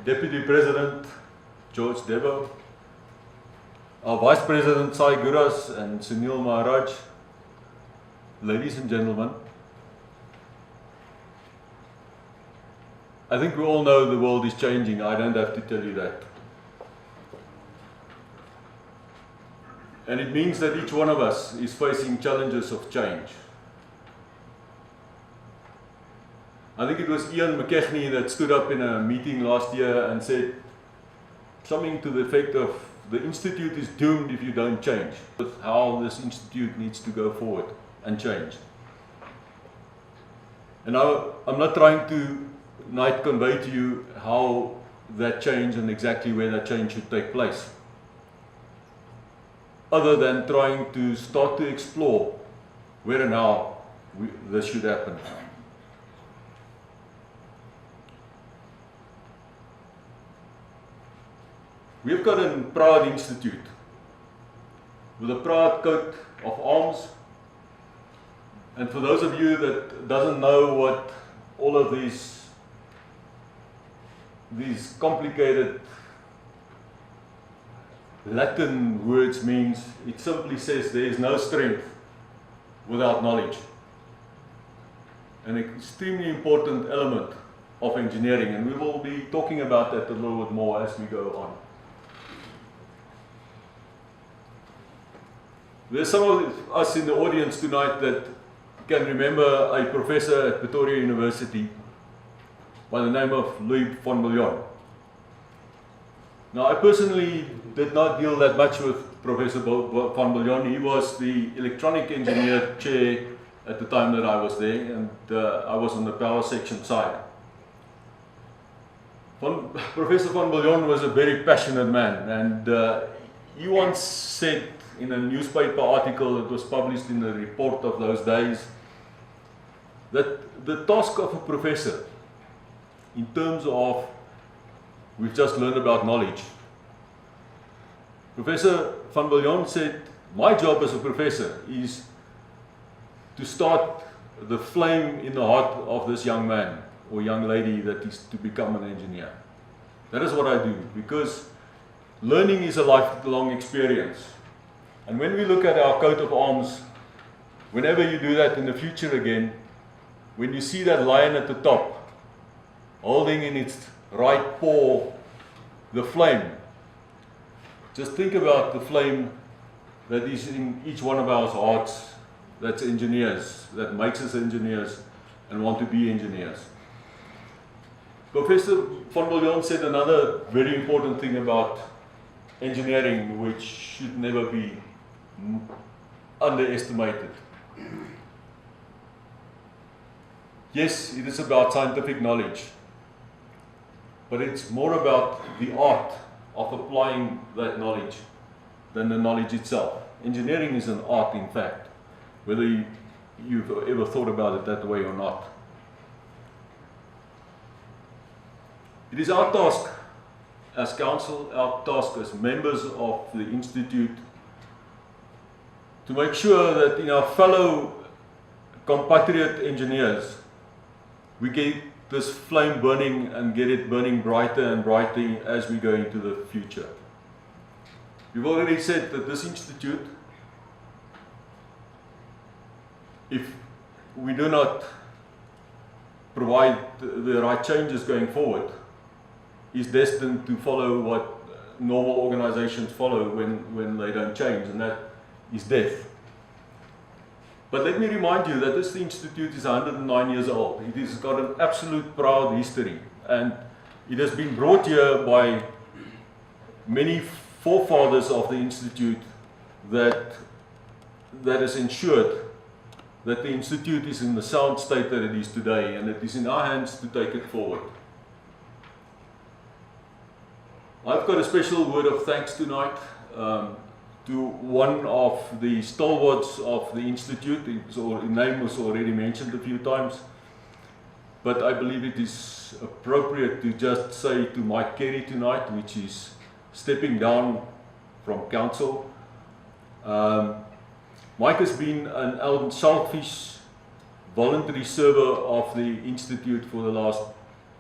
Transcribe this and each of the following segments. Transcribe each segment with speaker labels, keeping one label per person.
Speaker 1: Deputy President, George Debo, our Vice President, SAIEE Guras and Sunil Maharaj, ladies and gentlemen, I think we all know the world is changing. I don't have to tell you that. And it means that each one of us is facing challenges of change. I think it was Ian McKechnie that stood up in a meeting last year and said something to the effect of, the institute is doomed if you don't change. How this institute needs to go forward and change. And I'm not trying to tonight convey to you how that change and exactly where that change should take place, other than trying to start to explore where and how this should happen. We've got a proud institute with a proud coat of arms, and for those of you that doesn't know what all of these complicated Latin words means, it simply says there is no strength without knowledge. An extremely important element of engineering, and we will be talking about that a little bit more as we go on. There's some of us in the audience tonight that can remember a professor at Pretoria University by the name of Louis van Biljon. Now, I personally did not deal that much with Professor van Biljon. He was the electronic engineer chair at the time that I was there, and I was on the power section side. Professor van Biljon was a very passionate man, and he once said in a newspaper article that was published in the report of those days, that the task of a professor, in terms of, we've just learned about knowledge. Professor van Biljon said, my job as a professor is to start the flame in the heart of this young man or young lady that is to become an engineer. That is what I do, because learning is a lifelong experience. And when we look at our coat of arms, whenever you do that in the future again, when you see that lion at the top, holding in its right paw the flame, just think about the flame that is in each one of our hearts, that's engineers, that makes us engineers and want to be engineers. Professor van Biljon said another very important thing about engineering, which should never be underestimated. Yes, it is about scientific knowledge, but it's more about the art of applying that knowledge than the knowledge itself. Engineering is an art, in fact, whether you've ever thought about it that way or not. It is our task as council, our task as members of the Institute, to make sure that in our fellow compatriot engineers, we get this flame burning and get it burning brighter and brighter as we go into the future. We've already said that this institute, if we do not provide the right changes going forward, is destined to follow what normal organizations follow when they don't change, and that is death. But let me remind you that this institute is 109 years old. It has got an absolute proud history, and it has been brought here by many forefathers of the institute that has ensured that the institute is in the sound state that it is today, and it is in our hands to take it forward. I've got a special word of thanks tonight to one of the stalwarts of the institute. His name was already mentioned a few times, but I believe it is appropriate to just say to Mike Carey tonight, which is stepping down from council. Mike has been an unselfish, voluntary server of the institute for the last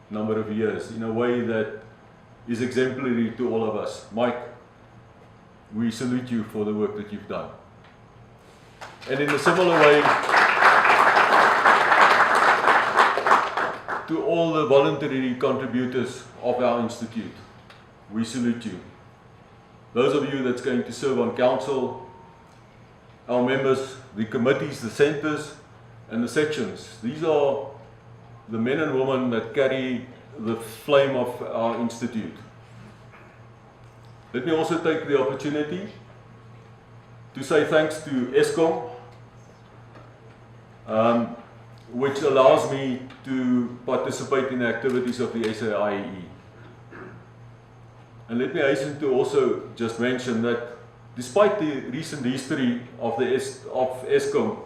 Speaker 1: number of years, in a way that is exemplary to all of us. Mike, we salute you for the work that you've done. And in a similar way, to all the voluntary contributors of our institute, we salute you. Those of you that's going to serve on council, our members, the committees, the centres and the sections, these are the men and women that carry the flame of our institute. Let me also take the opportunity to say thanks to Eskom, which allows me to participate in the activities of the SAIEE. And let me hasten to also just mention that despite the recent history of Eskom,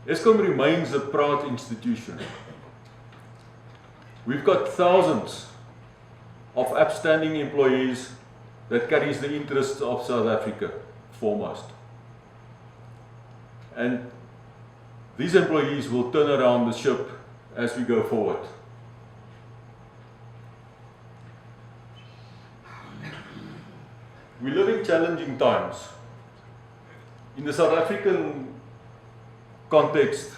Speaker 1: Eskom remains a proud institution. We've got thousands of upstanding employees that carries the interests of South Africa foremost. And these employees will turn around the ship as we go forward. We live in challenging times. In the South African context,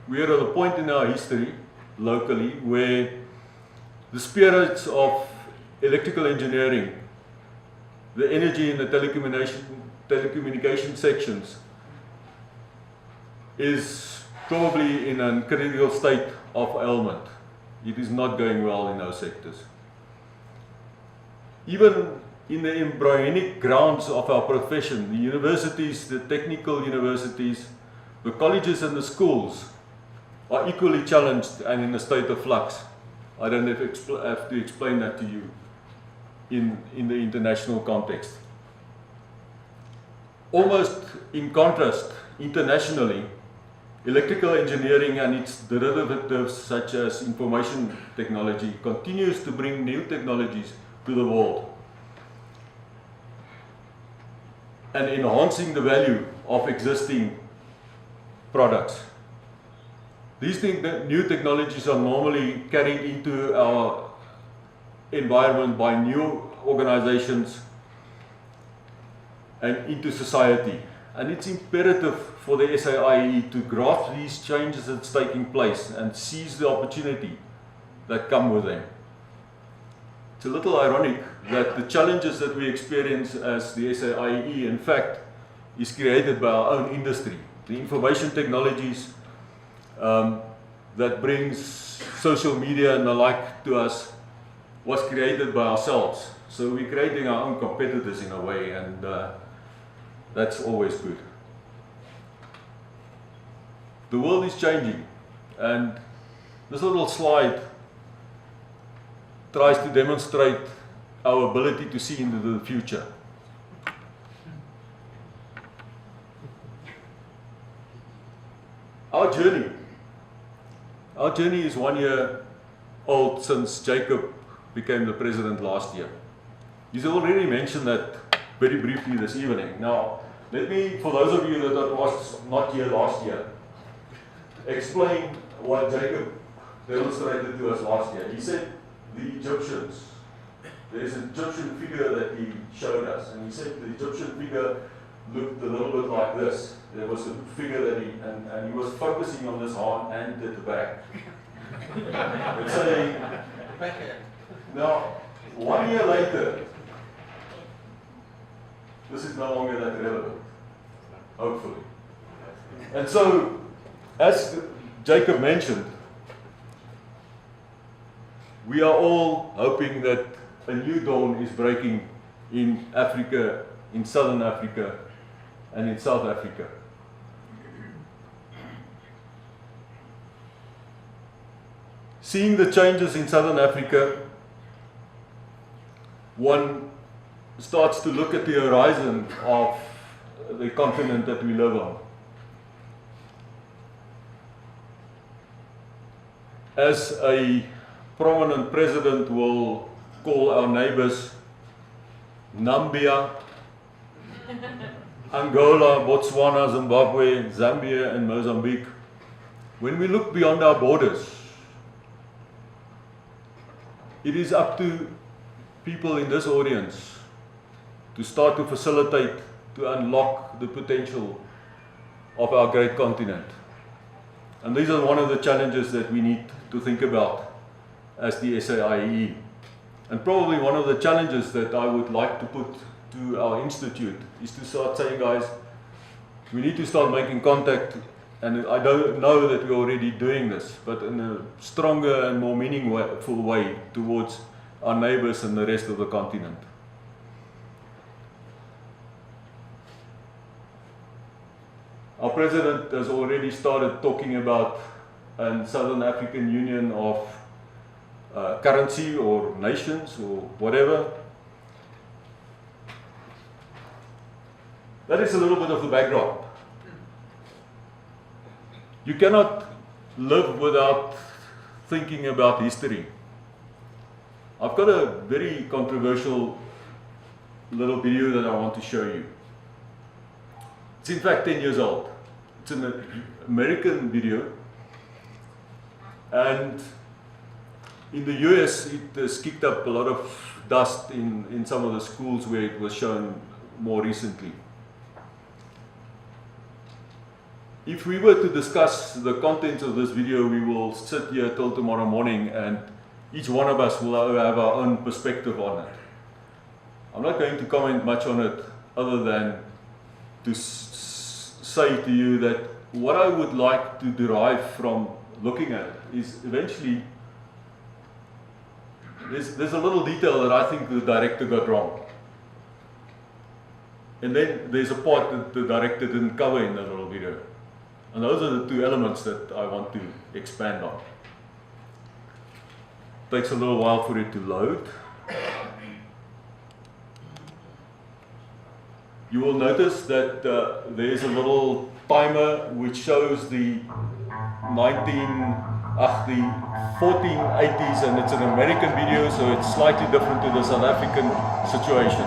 Speaker 1: we are at a point in our history, locally, where the spirits of electrical engineering, the energy and the telecommunication sections is probably in a critical state of ailment. It is not going well in those sectors. Even in the embryonic grounds of our profession, the universities, the technical universities, the colleges and the schools are equally challenged and in a state of flux. I don't have to explain that to you in the international context. Almost in contrast, internationally, electrical engineering and its derivatives such as information technology continues to bring new technologies to the world and enhancing the value of existing products. These new technologies are normally carried into our environment by new organizations and into society. And it's imperative for the SAIEE to grasp these changes that's taking place and seize the opportunity that come with them. It's a little ironic that the challenges that we experience as the SAIEE, in fact, is created by our own industry. The information technologies that brings social media and the like to us was created by ourselves. So we're creating our own competitors in a way, and that's always good. The world is changing, and this little slide tries to demonstrate our ability to see into the future. Our journey is 1 year old since Jacob became the president last year. He's already mentioned that very briefly this evening. Now, let me, for those of you that was not here last year, explain what Jacob demonstrated to us last year. He said the Egyptians, there's an Egyptian figure that he showed us, and he said the Egyptian figure looked a little bit like this. There was a figure that and he was focusing on this hand at the back. And saying, now, 1 year later, this is no longer that relevant, hopefully. And so, as Jacob mentioned, we are all hoping that a new dawn is breaking in Africa, in Southern Africa, and in South Africa. Seeing the changes in Southern Africa, one starts to look at the horizon of the continent that we live on. As a prominent president will call our neighbors Nambia, Angola, Botswana, Zimbabwe, Zambia and Mozambique, when we look beyond our borders, it is up to people in this audience to start to facilitate, to unlock the potential of our great continent. And these are one of the challenges that we need to think about as the SAIEE. And probably one of the challenges that I would like to put to our institute is to start saying, guys, we need to start making contact, and I don't know that we're already doing this, but in a stronger and more meaningful way towards our neighbors and the rest of the continent. Our president has already started talking about a Southern African Union of currency or nations or whatever. That is a little bit of the background. You cannot live without thinking about history. I've got a very controversial little video that I want to show you. It's in fact 10 years old. It's an American video, and in the US it has kicked up a lot of dust in some of the schools where it was shown more recently. If we were to discuss the contents of this video, we will sit here till tomorrow morning and each one of us will have our own perspective on it. I'm not going to comment much on it other than to say to you that what I would like to derive from looking at it is eventually there's a little detail that I think the director got wrong. And then there's a part that the director didn't cover in the little video. And those are the two elements that I want to expand on. Takes a little while for it to load. You will notice that there's a little timer which shows the 1480s, and it's an American video, so it's slightly different to the South African situation.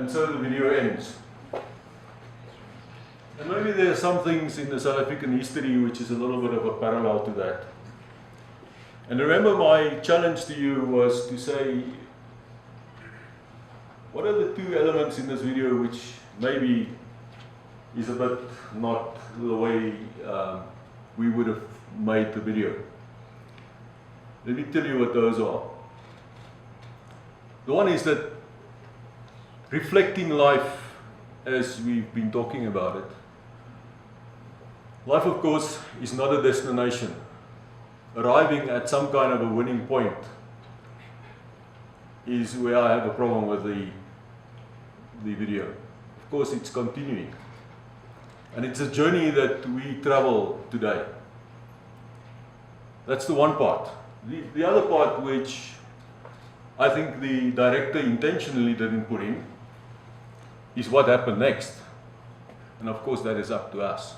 Speaker 1: And so the video ends. And maybe there are some things in the South African history which is a little bit of a parallel to that. And remember, my challenge to you was to say, what are the two elements in this video which maybe is a bit not the way we would have made the video? Let me tell you what those are. The one is that reflecting life as we've been talking about it. Life, of course, is not a destination. Arriving at some kind of a winning point is where I have a problem with the video. Of course, it's continuing. And it's a journey that we travel today. That's the one part. The other part, which I think the director intentionally didn't put in, is what happened next. And of course, that is up to us.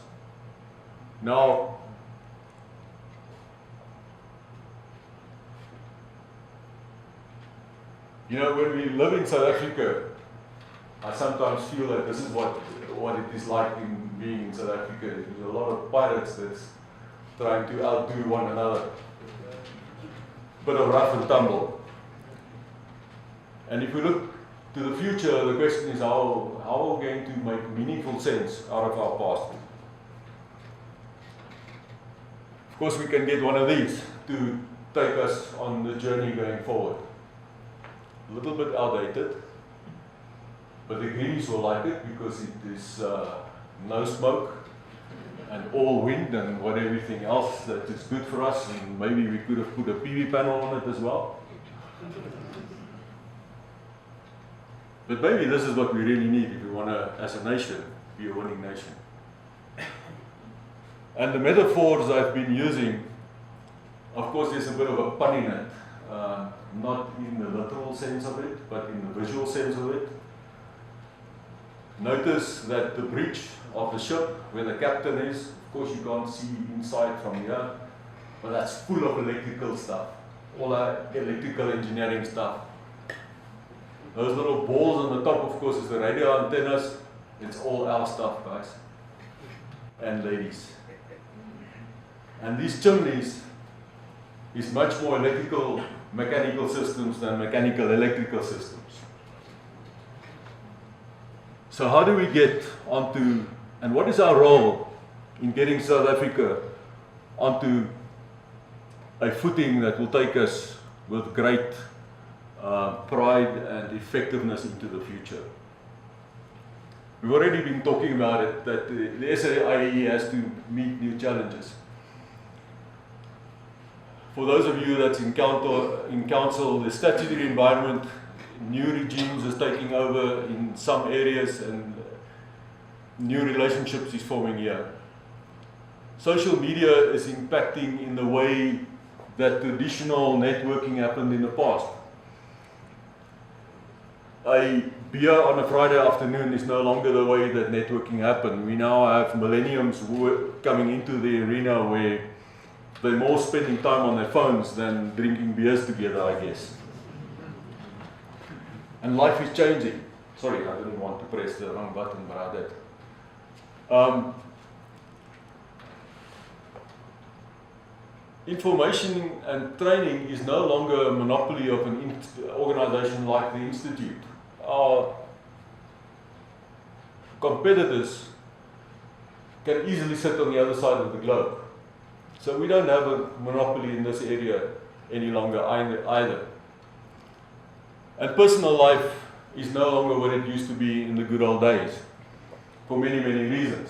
Speaker 1: Now, you know, when we live in South Africa, I sometimes feel that this is what it is like in being in South Africa. There's a lot of pirates that's trying to outdo one another. Bit of rough and tumble. And if we look to the future, the question is how are we going to make meaningful sense out of our past? Of course, we can get one of these to take us on the journey going forward. A little bit outdated, but the Greens will like it because it is no smoke and all wind and what everything else that is good for us, and maybe we could have put a PV panel on it as well. But maybe this is what we really need if we want to, as a nation, be a winning nation. And the metaphors I've been using, of course there's a bit of a pun in it, not in the literal sense of it, but in the visual sense of it. Notice that the bridge of the ship, where the captain is, of course you can't see inside from here, but that's full of electrical stuff, all that electrical engineering stuff. Those little balls on the top, of course, is the radio antennas. It's all our stuff, guys and ladies. And these chimneys is much more electrical, mechanical systems than mechanical electrical systems. So how do we get onto, and what is our role in getting South Africa onto a footing that will take us with great pride and effectiveness into the future? We've already been talking about it, that the SAIEE has to meet new challenges. For those of you that's in council, the statutory environment, new regimes is taking over in some areas and new relationships is forming here. Social media is impacting in the way that traditional networking happened in the past. A beer on a Friday afternoon is no longer the way that networking happened. We now have millenniums who are coming into the arena where they're more spending time on their phones than drinking beers together, I guess. And life is changing. Sorry, I didn't want to press the wrong button, but I did. Information and training is no longer a monopoly of an organization like the Institute. Our competitors can easily sit on the other side of the globe. So we don't have a monopoly in this area any longer either. And personal life is no longer what it used to be in the good old days, for many, many reasons.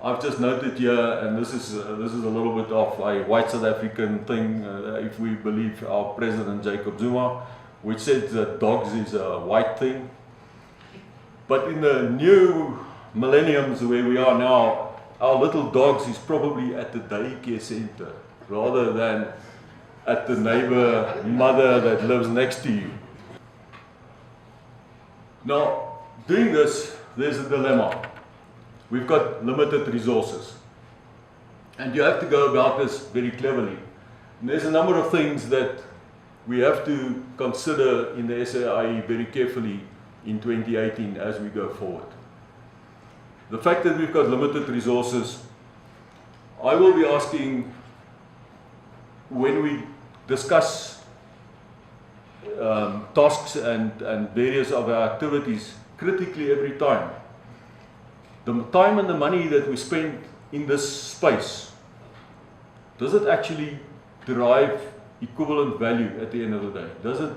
Speaker 1: I've just noted here, and this is a little bit of a white South African thing, if we believe our President Jacob Zuma, which said that dogs is a white thing. But in the new millenniums where we are now, our little dogs is probably at the daycare center rather than at the neighbor mother that lives next to you. Now, doing this, there's a dilemma. We've got limited resources. And you have to go about this very cleverly. And there's a number of things that we have to consider in the SAIEE very carefully in 2018 as we go forward. The fact that we've got limited resources, I will be asking when we discuss tasks and various of our activities critically every time. The time and the money that we spend in this space, does it actually derive equivalent value at the end of the day? Does it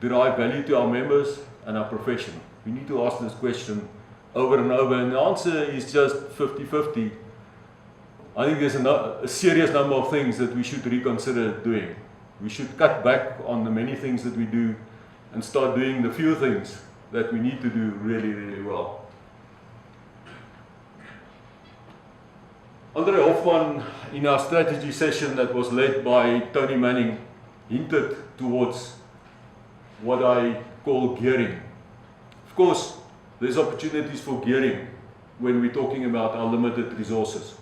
Speaker 1: derive value to our members and our profession? We need to ask this question over and over, and the answer is just 50-50. I think there's a serious number of things that we should reconsider doing. We should cut back on the many things that we do and start doing the few things that we need to do really, really well. Andre Hofman, in our strategy session that was led by Tony Manning, hinted towards what I call gearing. Of course, there's opportunities for gearing when we're talking about our limited resources.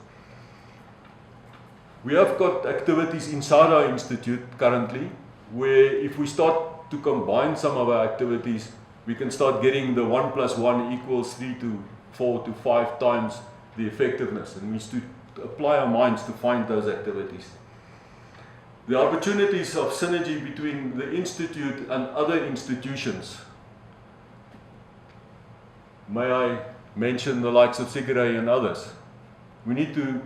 Speaker 1: We have got activities inside our institute currently, where if we start to combine some of our activities, we can start getting the 1 + 1 = 3 to 4 to 5 times the effectiveness, and we need to apply our minds to find those activities. The opportunities of synergy between the institute and other institutions. May I mention the likes of SAIEE and others. We need to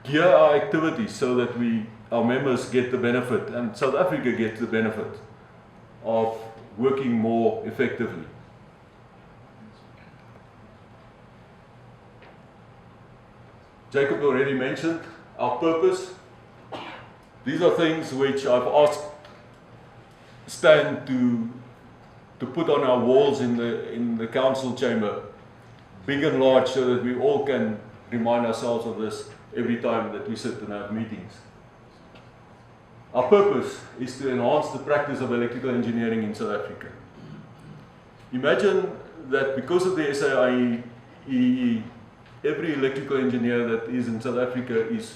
Speaker 1: gear our activities so that our members get the benefit and South Africa gets the benefit of working more effectively. Jacob already mentioned our purpose. These are things which I've asked Stan to put on our walls in the council chamber, big and large, so that we all can remind ourselves of this every time that we sit and have meetings. Our purpose is to enhance the practice of electrical engineering in South Africa. Imagine that because of the SAIEE, every electrical engineer that is in South Africa is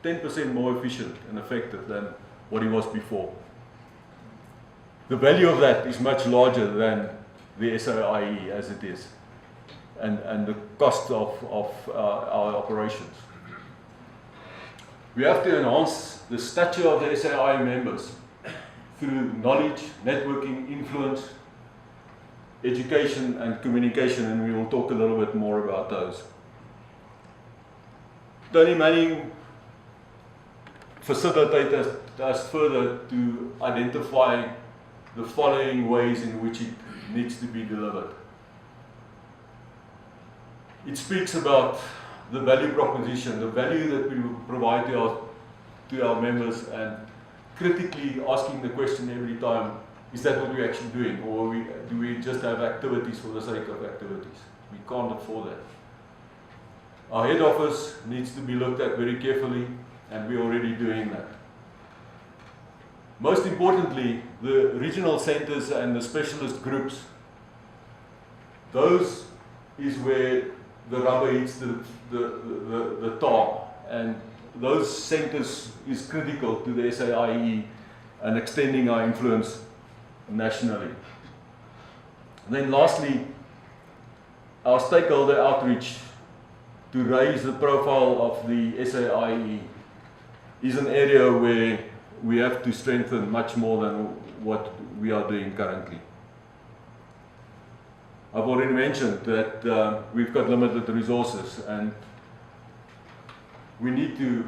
Speaker 1: 10% more efficient and effective than what he was before. The value of that is much larger than the SAIEE as it is, and the cost of our operations. We have to enhance the stature of the SAIEE members through knowledge, networking, influence, education and communication, and we will talk a little bit more about those. Tony Manning facilitated us further to identify the following ways in which it needs to be delivered. It speaks about the value proposition, the value that we provide to our members, and critically asking the question every time, is that what we're actually doing, or do we just have activities for the sake of activities? We can't afford that. Our head office needs to be looked at very carefully, and we're already doing that. Most importantly, the regional centers and the specialist groups, those is where the rubber hits the tar, and those centers is critical to the SAIEE and extending our influence nationally. And then lastly, our stakeholder outreach to raise the profile of the SAIEE is an area where we have to strengthen much more than what we are doing currently. I've already mentioned that we've got limited resources, and we need to,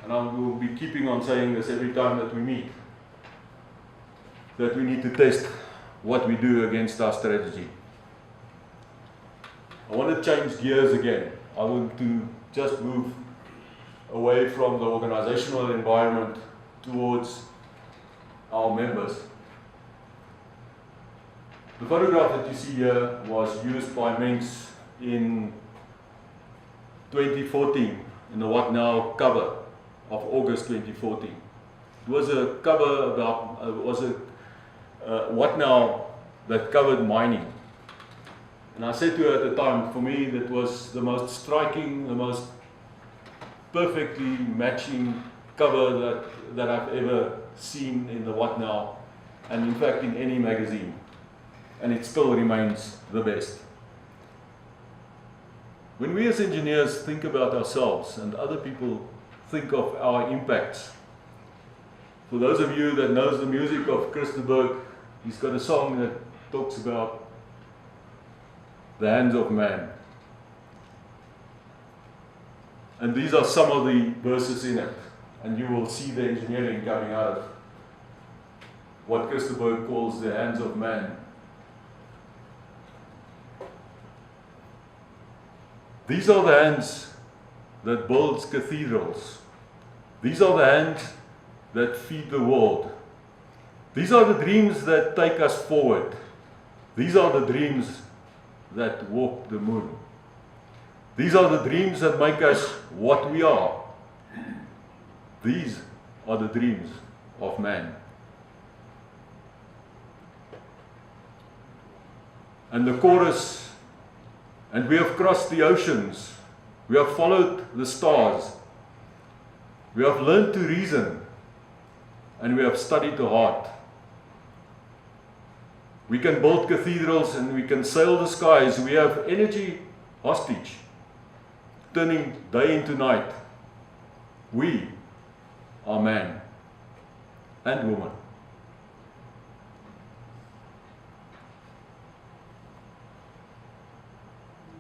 Speaker 1: and I will be keeping on saying this every time that we meet, that we need to test what we do against our strategy. I want to change gears again. I want to just move away from the organizational environment towards our members. The photograph that you see here was used by Mengs in 2014 in the What Now cover of August 2014. It was a cover about, What Now that covered mining. And I said to her at the time, for me that was the most striking, the most perfectly matching cover that I've ever seen in the What Now, and in fact in any magazine. and it still remains the best. When we as engineers think about ourselves and other people think of our impacts, for those of you that knows the music of Christenberg, he's got a song that talks about the hands of man. And these are some of the verses in it, and you will see the engineering coming out of what Christenberg calls the hands of man. These are the hands that builds cathedrals. These are the hands that feed the world. These are the dreams that take us forward. These are the dreams that walk the moon. These are the dreams that make us what we are. These are the dreams of man. And the chorus, and we have crossed the oceans, we have followed the stars, we have learned to reason, and we have studied the heart. We can build cathedrals and we can sail the skies. We have energy hostage, turning day into night. We are man and woman.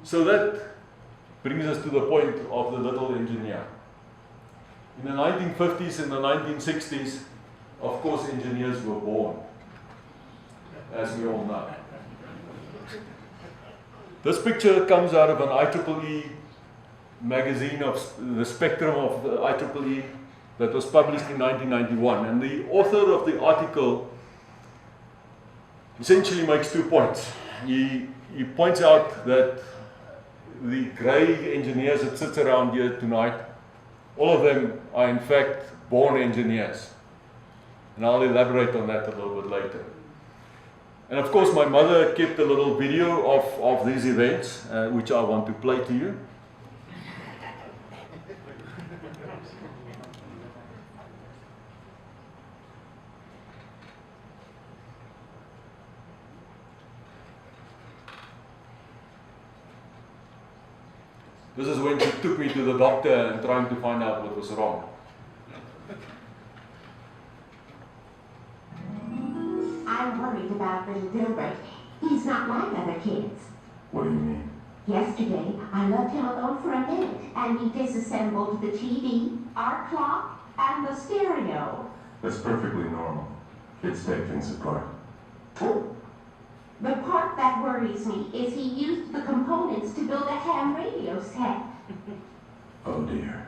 Speaker 1: So that brings us to the point of the little engineer. In the 1950s and the 1960s, of course, engineers were born, as we all know. This picture comes out of an IEEE magazine of the spectrum of the IEEE that was published in 1991. And the author of the article essentially makes 2 points. He points out that the grey engineers that sit around here tonight, all of them are in fact born engineers. And I'll elaborate on that a little bit later. And of course my mother kept a little video of these events, which I want to play to you. This is when she took me to the doctor and trying to find out what was wrong.
Speaker 2: I'm worried about little Gilbert. He's not like other kids.
Speaker 3: What do you mean?
Speaker 2: Yesterday, I left him alone for a minute, and he disassembled the TV, our clock, and the stereo.
Speaker 3: That's perfectly normal. Kids take things apart.
Speaker 2: Oh. The part that worries me is he used the components to build a ham radio set.
Speaker 3: Oh dear.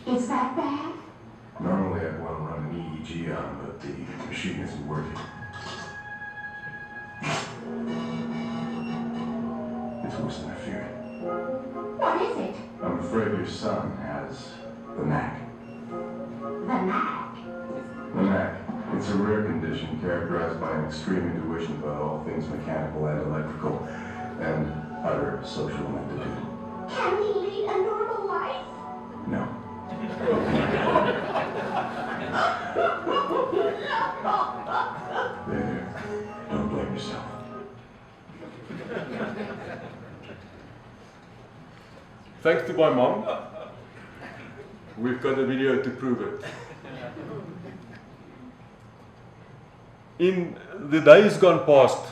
Speaker 2: Is that bad?
Speaker 3: Normally I'd want to run an EEG on, but the machine isn't working. It's worse than I feared.
Speaker 2: What is it?
Speaker 3: I'm afraid your son has the knack.
Speaker 2: The knack?
Speaker 3: The knack. It's a rare condition characterized by an extreme intuition about all things mechanical and electrical, and utter social ineptitude.
Speaker 2: Can he lead a normal life?
Speaker 3: No. There. Don't blame yourself.
Speaker 1: Thanks to my mom, we've got a video to prove it. In the days gone past,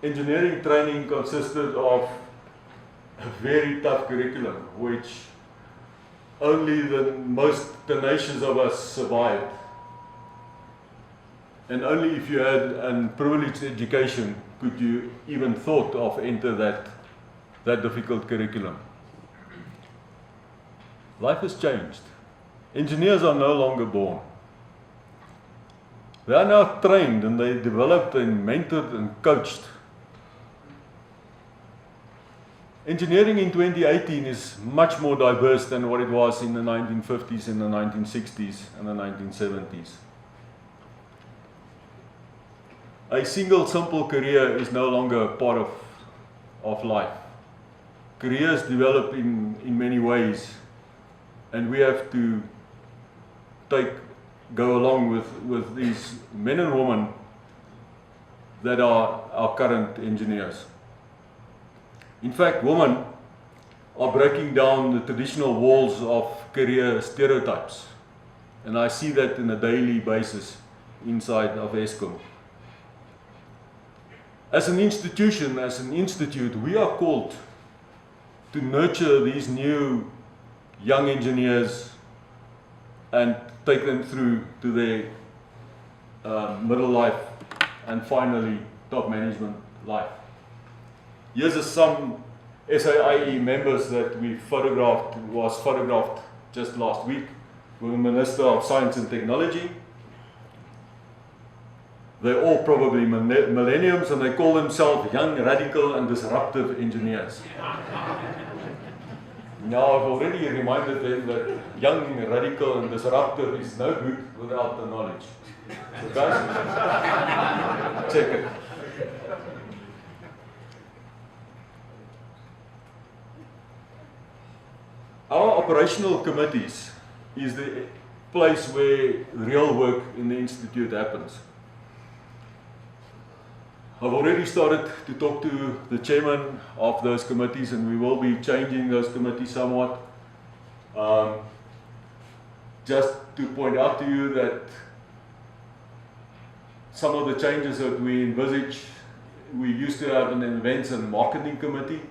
Speaker 1: engineering training consisted of a very tough curriculum, which only the most tenacious of us survived. And only if you had a privileged education could you even thought of enter that difficult curriculum. Life has changed. Engineers are no longer born. They are now trained and they developed and mentored and coached. Engineering in 2018 is much more diverse than what it was in the 1950s, in the 1960s and the 1970s. A single simple career is no longer a part of life. Careers develop in many ways, and we have to go along with these men and women that are our current engineers. In fact, women are breaking down the traditional walls of career stereotypes. And I see that on a daily basis inside of Eskom. As an institution, as an institute, we are called to nurture these new young engineers and take them through to their middle life and finally top management life. Here's some SAIE members that we was photographed just last week with the Minister of Science and Technology. They're all probably millenniums and they call themselves young, radical and disruptive engineers. Now I've already reminded them that young, radical and disruptive is no good without the knowledge. So guys, check it. Our operational committees is the place where real work in the institute happens. I've already started to talk to the chairman of those committees and we will be changing those committees somewhat. Just to point out to you that some of the changes that we envisage, we used to have an events and marketing committee.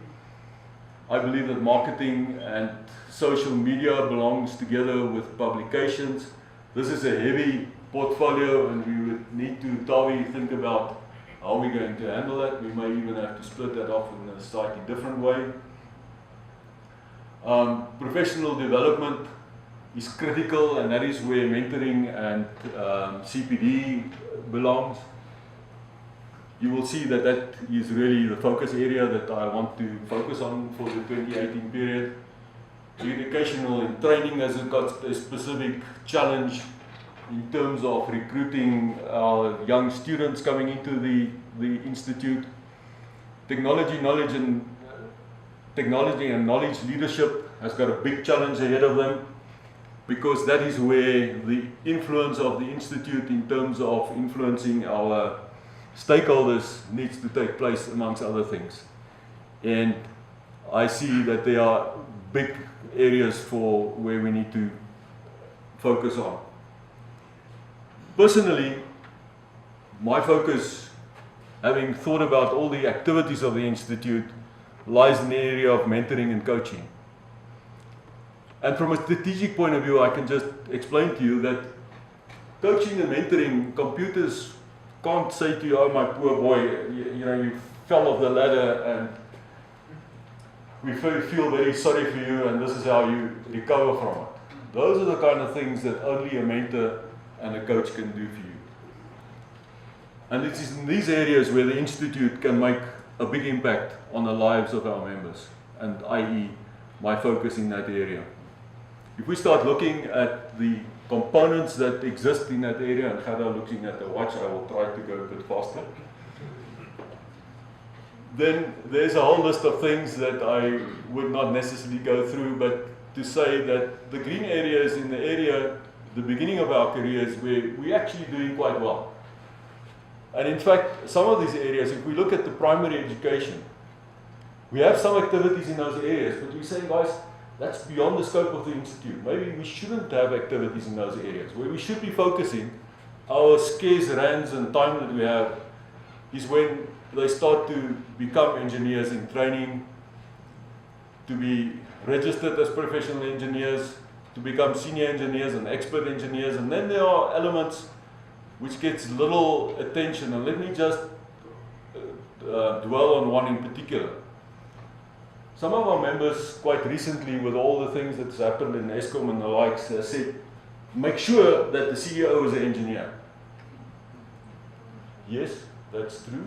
Speaker 1: I believe that marketing and social media belongs together with publications. This is a heavy portfolio and we would need to thoroughly think about how we're going to handle that. We may even have to split that off in a slightly different way. Professional development is critical and that is where mentoring and CPD belongs. You will see that that is really the focus area that I want to focus on for the 2018 period. Educational and training has got a specific challenge in terms of recruiting our young students coming into the institute. Technology and knowledge leadership has got a big challenge ahead of them because that is where the influence of the institute in terms of influencing our stakeholders needs to take place amongst other things. And I see that there are big areas for where we need to focus on. Personally, my focus, having thought about all the activities of the Institute, lies in the area of mentoring and coaching. And from a strategic point of view, I can just explain to you that coaching and mentoring, computers can't say to you, oh my poor boy, you fell off the ladder and we feel very sorry for you and this is how you recover from it. Those are the kind of things that only a mentor and a coach can do for you. And it is in these areas where the Institute can make a big impact on the lives of our members, and i.e. my focus in that area. If we start looking at the components that exist in that area, and Gerda looking at the watch, I will try to go a bit faster. Then there's a whole list of things that I would not necessarily go through, but to say that the green areas in the area, the beginning of our careers, where we're actually doing quite well. And in fact, some of these areas, if we look at the primary education, we have some activities in those areas, but we say, guys, that's beyond the scope of the Institute. Maybe we shouldn't have activities in those areas. Where we should be focusing our scarce rands and time that we have is when they start to become engineers in training, to be registered as professional engineers, to become senior engineers and expert engineers, and then there are elements which gets little attention, and let me just dwell on one in particular. Some of our members quite recently, with all the things that's happened in Eskom and the likes, said, make sure that the CEO is an engineer. Yes, that's true.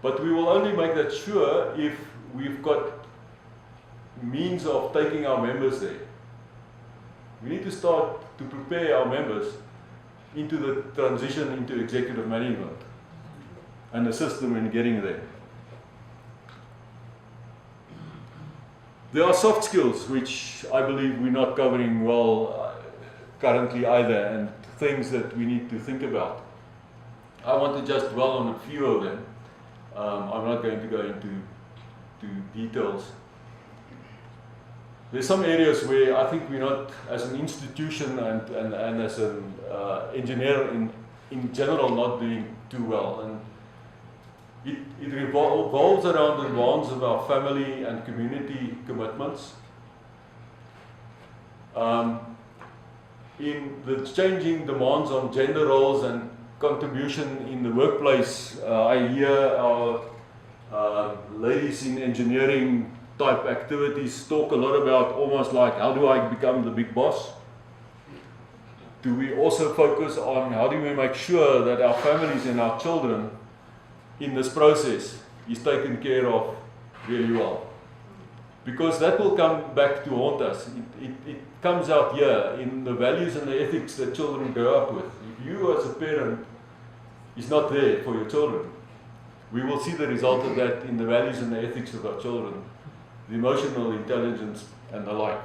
Speaker 1: But we will only make that sure if we've got means of taking our members there. We need to start to prepare our members into the transition into executive management and assist them in getting there. There are soft skills which I believe we're not covering well currently either, and things that we need to think about. I want to just dwell on a few of them. I'm not going to go into details. There's some areas where I think we're not, as an institution and as an engineer in general, not doing too well. And it revolves around the demands of our family and community commitments. In the changing demands on gender roles and contribution in the workplace, I hear our ladies in engineering type activities talk a lot about almost like, how do I become the big boss? Do we also focus on how do we make sure that our families and our children in this process is taken care of really well? Because that will come back to haunt us. It comes out here in the values and the ethics that children grow up with. If you as a parent is not there for your children, we will see the result of that in the values and the ethics of our children, the emotional intelligence and the like.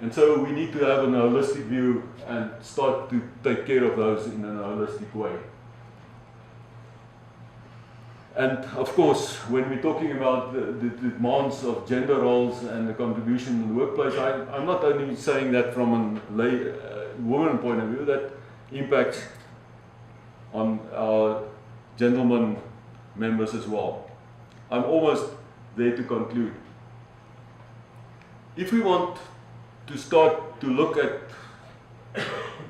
Speaker 1: And so we need to have an holistic view and start to take care of those in a holistic way. And of course, when we're talking about the demands of gender roles and the contribution in the workplace, I'm not only saying that from a woman point of view, that impacts on our gentlemen members as well. I'm almost there to conclude. If we want to start to look at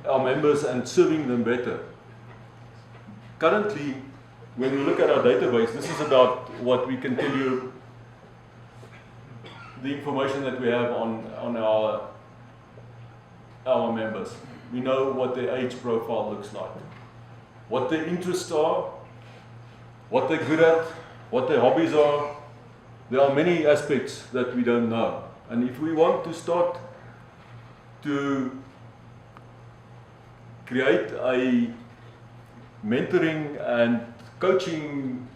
Speaker 1: our members and serving them better, currently, when we look at our database, this is about what we can tell you, the information that we have on our members. We know what their age profile looks like, what their interests are, what they're good at, what their hobbies are. There are many aspects that we don't know. And if we want to start to create a mentoring and coaching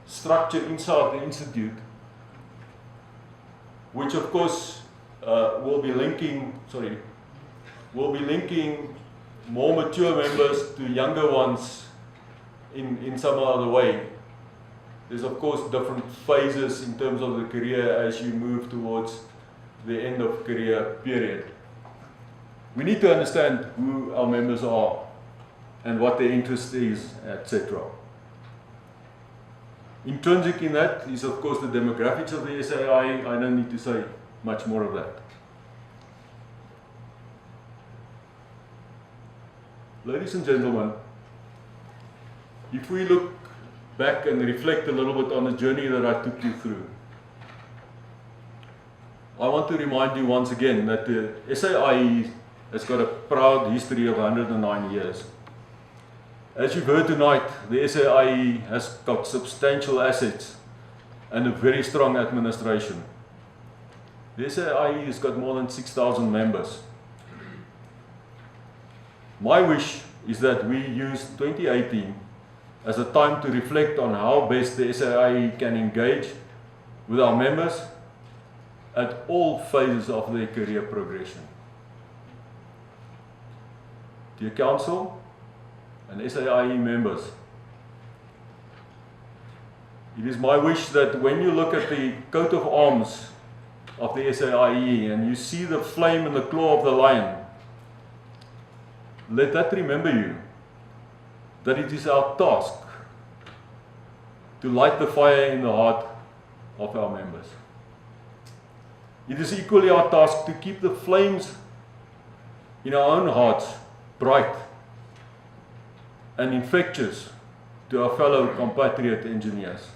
Speaker 1: structure inside the institute, which of course will be linking more mature members to younger ones in some other way. There's of course different phases in terms of the career as you move towards the end of career period. We need to understand who our members are and what their interest is, etc. Intrinsic in that is of course the demographics of the SAIEE. I don't need to say much more of that. Ladies and gentlemen, if we look back and reflect a little bit on the journey that I took you through, I want to remind you once again that the SAIEE has got a proud history of 109 years. As you've heard tonight, the SAIEE has got substantial assets and a very strong administration. The SAIEE has got more than 6,000 members. My wish is that we use 2018 as a time to reflect on how best the SAIEE can engage with our members at all phases of their career progression. Dear Council and SAIEE members, it is my wish that when you look at the coat of arms of the SAIEE and you see the flame in the claw of the lion, let that remember you that it is our task to light the fire in the heart of our members. It is equally our task to keep the flames in our own hearts bright and infectious to our fellow compatriot engineers.